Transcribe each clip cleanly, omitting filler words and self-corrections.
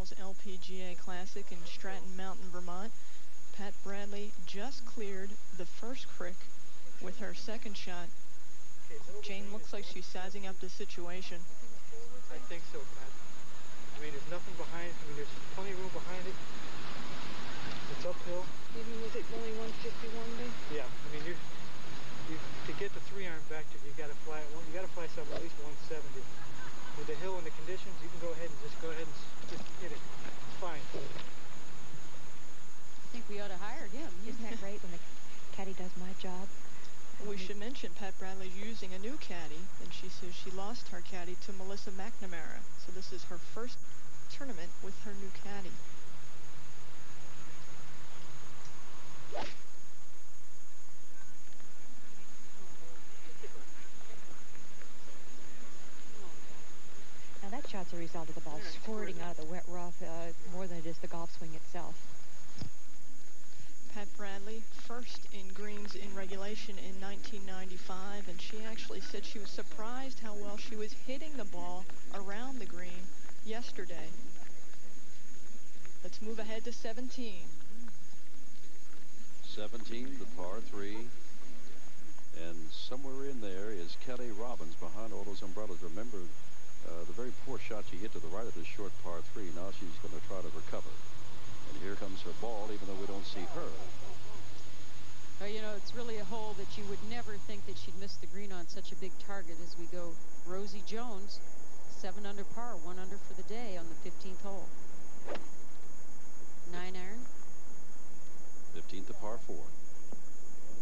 Professionals LPGA Classic in Stratton Mountain, Vermont. Pat Bradley just cleared the first crick with her second shot. Jane looks like she's sizing up the situation. I think so, Pat. I mean, there's nothing behind it. I mean, there's plenty of room behind it. It's uphill. Even was it only 151 then? Yeah, I mean, you to get the 3-iron back to you gotta fly something at least 170. With the hill and the conditions, you can go ahead and just just hit it. It's fine. I think we ought to hire him. Isn't that great when the caddy does my job? We should mention Pat Bradley's using a new caddy, and she says she lost her caddy to Melissa McNamara. So this is her first tournament with her new caddy. Now that shot's a result of the ball squirting out of the wet rough more than it is the golf swing itself. Pat Bradley, first in greens in regulation in 1995, and she actually said she was surprised how well she was hitting the ball around the green yesterday. Let's move ahead to 17. 17, the par 3. And somewhere in there is Kelly Robbins behind all those umbrellas. Remember the very poor shot she hit to the right of this short par 3. Now she's going to try to recover. And here comes her ball, even though we don't see her. Well, you know, it's really a hole that you would never think that she'd miss the green on such a big target as we go. Rosie Jones, 7 under par, 1 under for the day on the 15th hole. 9-iron. 15th to par 4.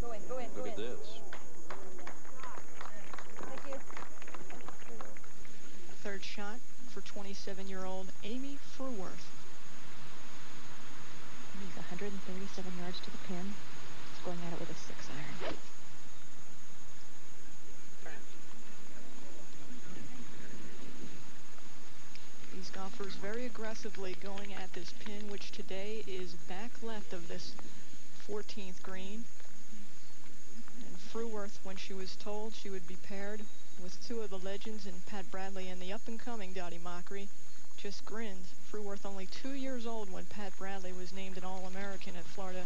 Go in, Look at this. Thank you. Third shot for 27-year-old Amy Fruworth. He's 137 yards to the pin. He's going at it with a 6-iron. These golfers very aggressively going at this pin, which today is back left of this 14th green. And Fruworth, when she was told she would be paired with 2 of the legends in Pat Bradley and the up-and-coming Dottie Mockery, just grinned. Fruworth only 2 years old when Pat Bradley was named an All-American at Florida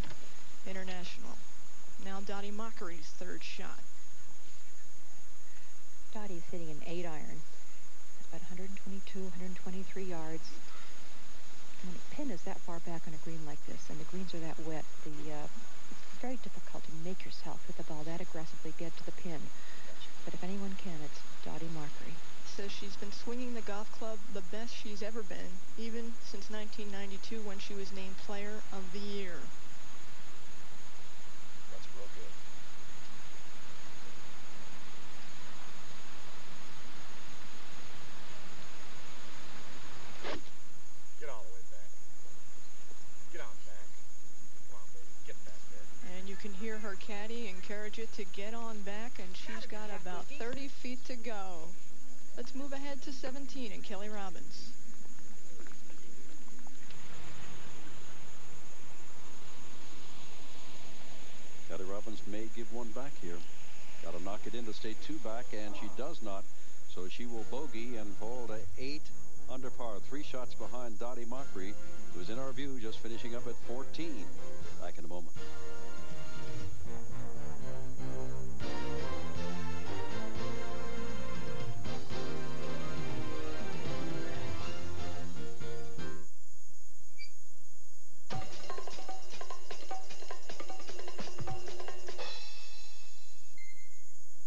International. Now Dottie Mockery's third shot. Dottie's hitting an 8-iron. About 122, 123 yards. When a pin is that far back on a green like this, and the greens are that wet, it's very difficult to make yourself hit the ball that aggressively, get to the pin. But if anyone can, it's Dottie Mockery. Says she's been swinging the golf club the best she's ever been, even since 1992 when she was named Player of the Year. That's real good. Get all the way back. Get on back. Come on, baby. Get back there. And you can hear her caddy encourage it to get on back, and she's got about 30 feet to go. Let's move ahead to 17 and Kelly Robbins. Kelly Robbins may give one back here. Got to knock it in to stay 2 back, and she does not. So she will bogey and fall to 8 under par. 3 shots behind Dottie Mockery, who's in our view just finishing up at 14. Back in a moment.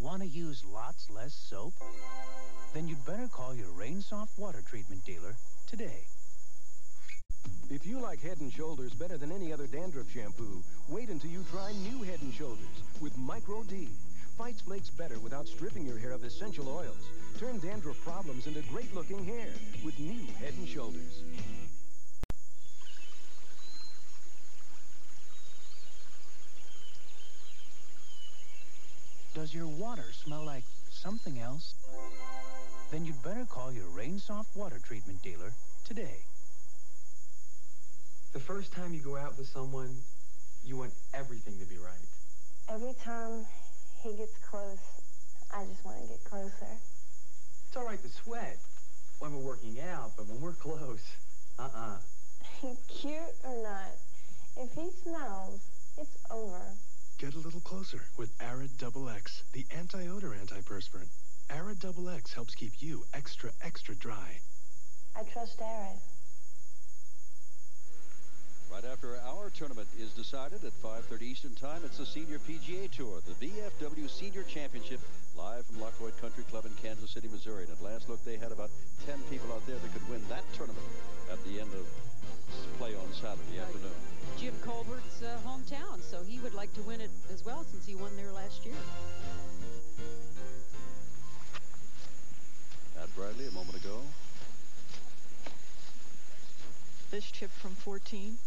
Want to use lots less soap? Then you'd better call your Rainsoft water treatment dealer today. If you like Head & Shoulders better than any other dandruff shampoo, wait until you try new Head & Shoulders with Micro D. Fights flakes better without stripping your hair of essential oils. Turn dandruff problems into great-looking hair with new Head & Shoulders. Does your water smell like something else? Then you'd better call your Rainsoft water treatment dealer today. The first time you go out with someone, you want everything to be right. Every time he gets close, I just want to get closer. It's all right to sweat when we're working out, but when we're close, Cute or not, if he smells, it's over. Get a little closer with Arid XX, the anti-odor antiperspirant. Arid XX helps keep you extra, extra dry. I trust Arid. Right after our tournament is decided at 5:30 Eastern Time, it's the Senior PGA Tour, the VFW Senior Championship, live from Lockwood Country Club in Kansas City, Missouri. And at last look, they had about 10 people out there that could win that tournament at the end of play on Saturday afternoon. Jim Colbert's hometown, so he would like to win it as well since he won there last year. Pat Bradley a moment ago. This chip from 14.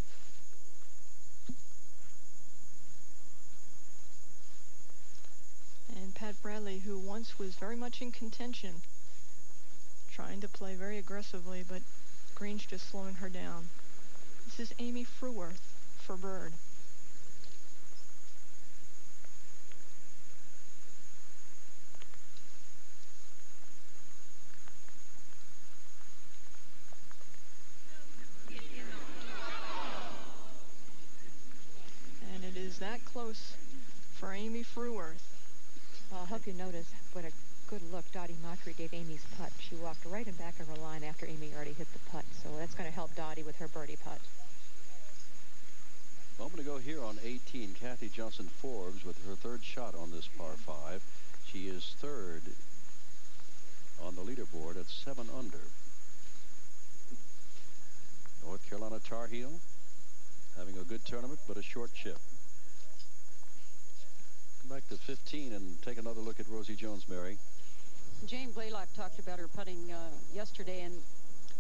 And Pat Bradley, who once was very much in contention, trying to play very aggressively, but green's just slowing her down. This is Amy Fruworth for Bird. And it is that close for Amy Fruworth. Well, I hope you notice what a good look Dottie Mockery gave Amy's putt. She walked right in back of her line after Amy already hit the putt, so that's going to help Dottie with her birdie putt. A moment ago here on 18, Kathy Johnson-Forbes with her third shot on this par 5. She is third on the leaderboard at 7 under. North Carolina Tar Heel having a good tournament, but a short chip. Come back to 15 and take another look at Rosie Jones, Mary. Jane Blaylock talked about her putting yesterday,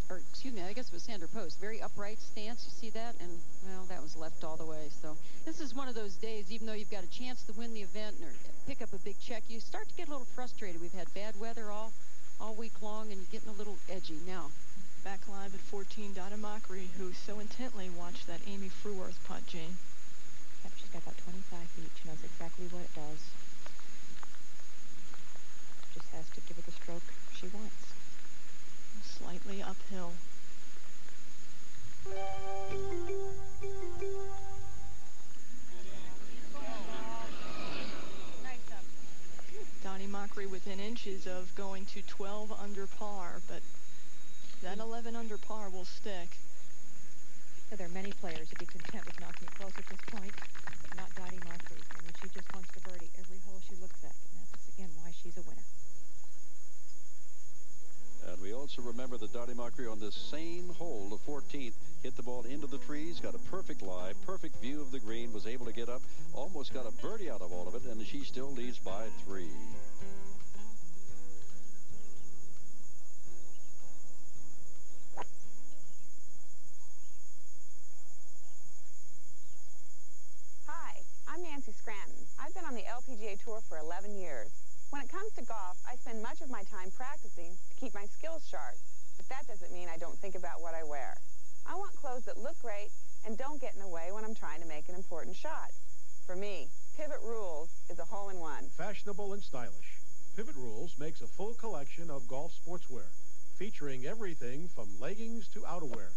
or excuse me, I guess it was Sandra Post. Very upright stance, you see that? And, well, that was left all the way. So this is one of those days, even though you've got a chance to win the event or pick up a big check, you start to get a little frustrated. We've had bad weather all week long, and you're getting a little edgy now. Back live at 14, Dottie Mockery, who so intently watched that Amy Fruworth putt, Jane. Yep, she's got about 25 feet. She knows exactly what it does. Just has to give it the stroke she wants. Slightly uphill. Dottie Mockery within inches of going to 12 under par, but that 11 under par will stick. So there are many players who'd be content with knocking it close at this point, but not Dottie Mockery. I mean, she just wants to birdie every hole she looks at, and that's, again, why she's a winner. And we also remember that Dottie Mockery on this same hole, the 14th, hit the ball into the trees, got a perfect lie, perfect view of the green, was able to get up, almost got a birdie out of all of it, and she still leads by 3. Scranton. I've been on the LPGA Tour for 11 years. When it comes to golf, I spend much of my time practicing to keep my skills sharp, but that doesn't mean I don't think about what I wear. I want clothes that look great and don't get in the way when I'm trying to make an important shot. For me, Pivot Rules is a hole-in-one. Fashionable and stylish, Pivot Rules makes a full collection of golf sportswear, featuring everything from leggings to outerwear.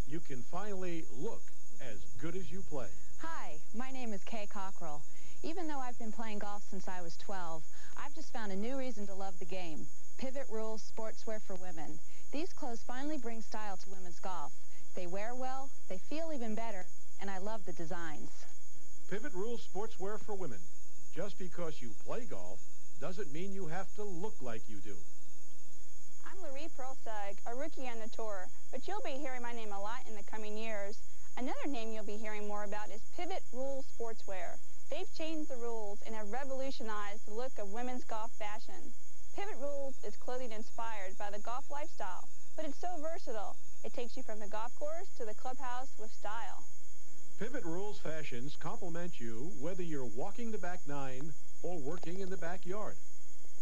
You can finally look as good as you play. Hi, my name is Kay Cockrell. Even though I've been playing golf since I was 12, I've just found a new reason to love the game. Pivot Rules sportswear for women. These clothes finally bring style to women's golf. They wear well, they feel even better, and I love the designs. Pivot Rules sportswear for women. Just because you play golf doesn't mean you have to look like you do. I'm Laree Pearlsteig, a rookie on the tour, but you'll be hearing my name a lot in the coming years. Another name you'll be hearing more about is Pivot Rules Sportswear. They've changed the rules and have revolutionized the look of women's golf fashion. Pivot Rules is clothing inspired by the golf lifestyle, but it's so versatile. It takes you from the golf course to the clubhouse with style. Pivot Rules fashions complement you whether you're walking the back 9 or working in the backyard.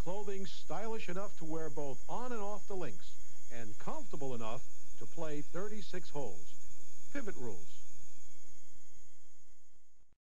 Clothing stylish enough to wear both on and off the links and comfortable enough to play 36 holes. Pivot Rules.